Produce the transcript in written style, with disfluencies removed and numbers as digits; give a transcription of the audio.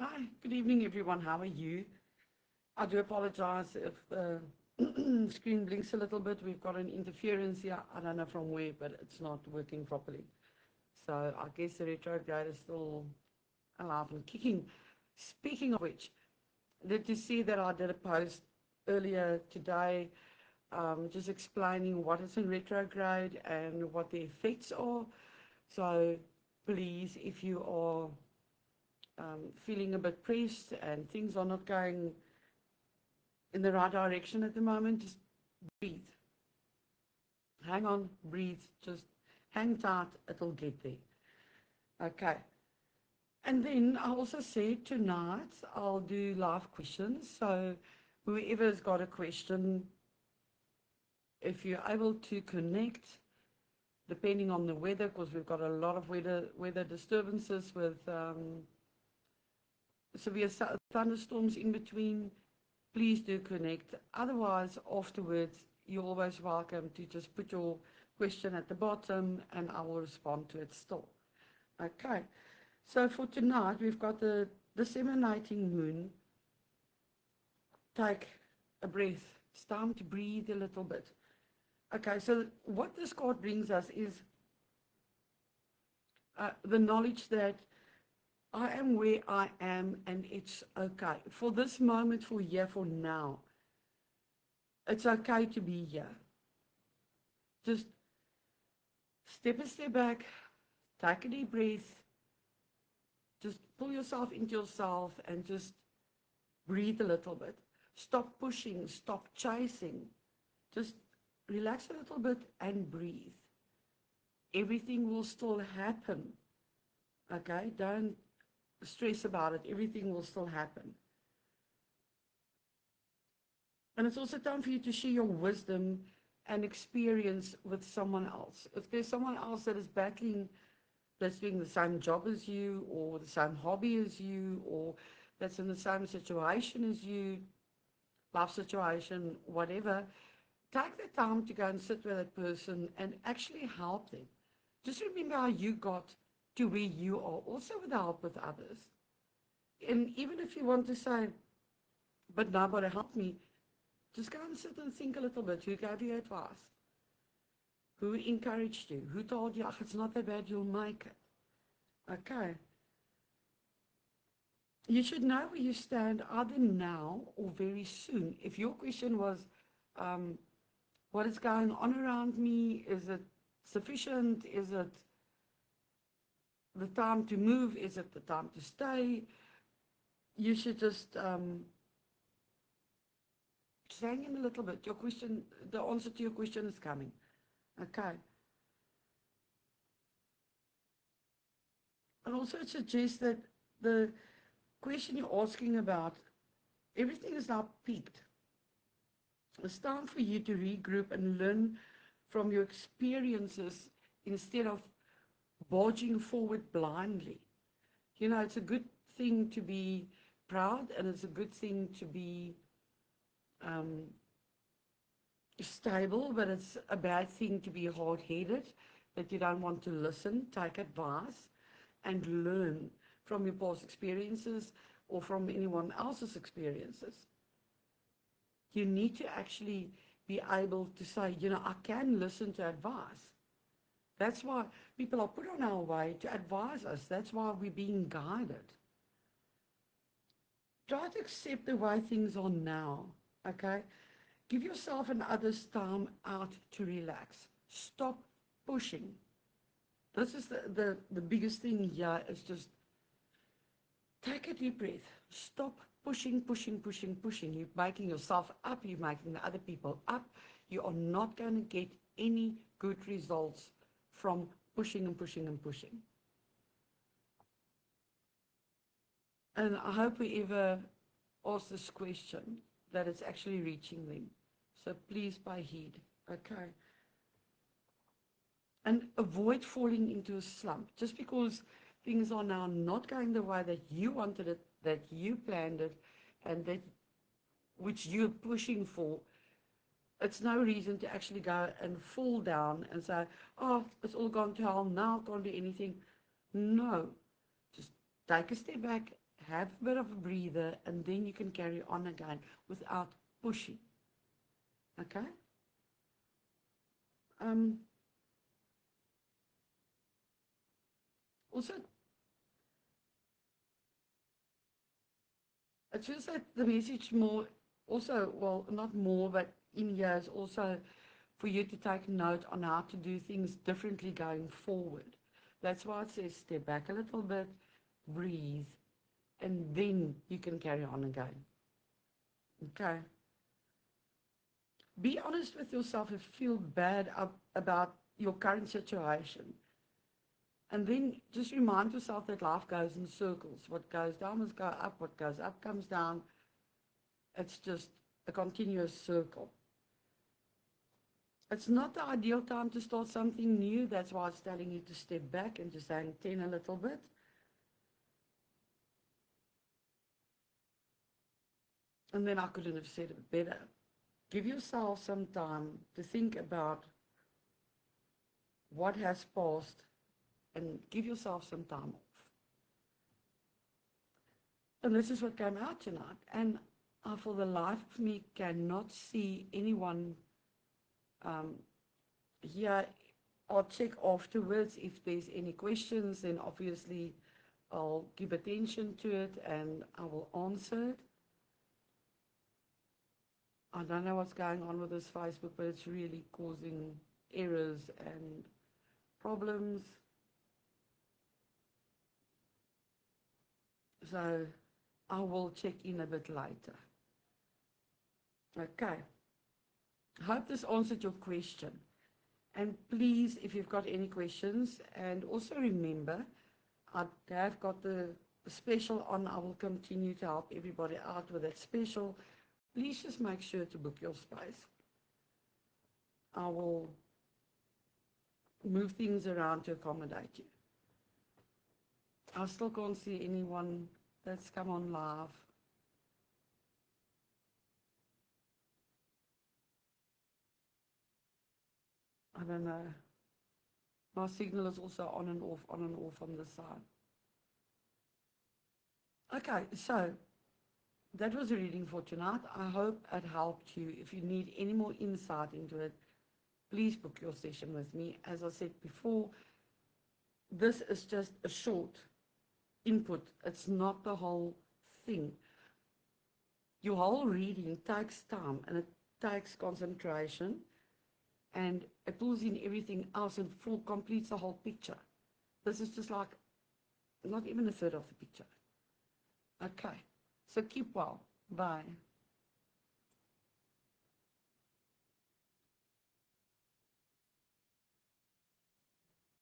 Hi, good evening, everyone. How are you? I do apologize if the screen blinks a little bit. We've got an interference here. I don't know from where, but it's not working properly. So I guess the retrograde is still alive and kicking. Speaking of which, did you see that I did a post earlier today just explaining what is in retrograde and what the effects are? So please, if you are feeling a bit pressed and things are not going in the right direction at the moment, just breathe. Hang on, breathe, just hang tight, it'll get there. Okay. And then I also said tonight I'll do live questions. So whoever's got a question, if you're able to connect, depending on the weather, because we've got a lot of weather disturbances with severe thunderstorms in between, please do connect. Otherwise, afterwards, you're always welcome to just put your question at the bottom and I will respond to it still. Okay, so for tonight, we've got the disseminating moon. Take a breath. It's time to breathe a little bit. Okay, so what this card brings us is the knowledge that I am where I am and it's okay. For this moment, for here, for now, it's okay to be here. Just step a step back, take a deep breath, just pull yourself into yourself and just breathe a little bit. Stop pushing, stop chasing. Just relax a little bit and breathe. Everything will still happen. Okay? Don't stress about it. Everything will still happen. And it's also time for you to share your wisdom and experience with someone else. If there's someone else that is battling, that's doing the same job as you, or the same hobby as you, or that's in the same situation as you, life situation, whatever, take the time to go and sit with that person and actually help them. Just remember how you got to where you are, also with the help with others. And even if you want to say, but nobody helped me, just go and sit and think a little bit. Who gave you advice? Who encouraged you? Who told you, oh, it's not that bad, you'll make it? Okay. You should know where you stand either now or very soon. If your question was, um, what is going on around me? Is it sufficient? Is it the time to move? Is it the time to stay? You should just hang in a little bit. Your question, the answer to your question is coming. Okay. And also it suggests that the question you're asking about, everything is now peaked. It's time for you to regroup and learn from your experiences instead of barging forward blindly. You know, it's a good thing to be proud and it's a good thing to be um, stable, but it's a bad thing to be hard-headed, that you don't want to listen, take advice, and learn from your past experiences or from anyone else's experiences. You need to actually be able to say, you know, I can listen to advice. That's why people are put on our way to advise us. That's why we're being guided. Try to accept the way things are now, okay? Give yourself and others time out to relax. Stop pushing. This is the biggest thing here is just take a deep breath. Stop pushing, pushing, pushing, pushing. You're making yourself up. You're making the other people up. You are not going to get any good results from pushing and pushing and pushing. And I hope whoever asked this question that it's actually reaching them. So please pay heed. Okay. And avoid falling into a slump. Just because things are now not going the way that you wanted it, that you planned it, and that which you're pushing for, it's no reason to actually go and fall down and say, oh, it's all gone to hell, now I can't do anything. No. Just take a step back, have a bit of a breather, and then you can carry on again without pushing. Okay? Also, it's just that the message more, also, well, not more, but in here is also for you to take note on how to do things differently going forward. That's why it says step back a little bit, breathe, and then you can carry on again. Okay? Be honest with yourself if you feel bad about your current situation. And then just remind yourself that life goes in circles. What goes down must go up, what goes up comes down. It's just a continuous circle. It's not the ideal time to start something new. That's why it's telling you to step back and just hang 10 a little bit. And then I couldn't have said it better. Give yourself some time to think about what has passed and give yourself some time off. And this is what came out tonight. And I, for the life of me, cannot see anyone here. I'll check afterwards if there's any questions, then obviously I'll give attention to it and I will answer it. I don't know what's going on with this Facebook, but it's really causing errors and problems. So I will check in a bit later. Okay. I hope this answered your question. And please, if you've got any questions, and also remember, I have got the special on. I will continue to help everybody out with that special. Please just make sure to book your space. I will move things around to accommodate you. I still can't see anyone that's come on live. I don't know. My signal is also on and off on this side. Okay, so that was a reading for tonight. I hope it helped you. If you need any more insight into it, please book your session with me. As I said before, this is just a short input. It's not the whole thing. Your whole reading takes time and it takes concentration and it pulls in everything else and completes the whole picture. This is just like not even a third of the picture. Okay, so keep well. Bye.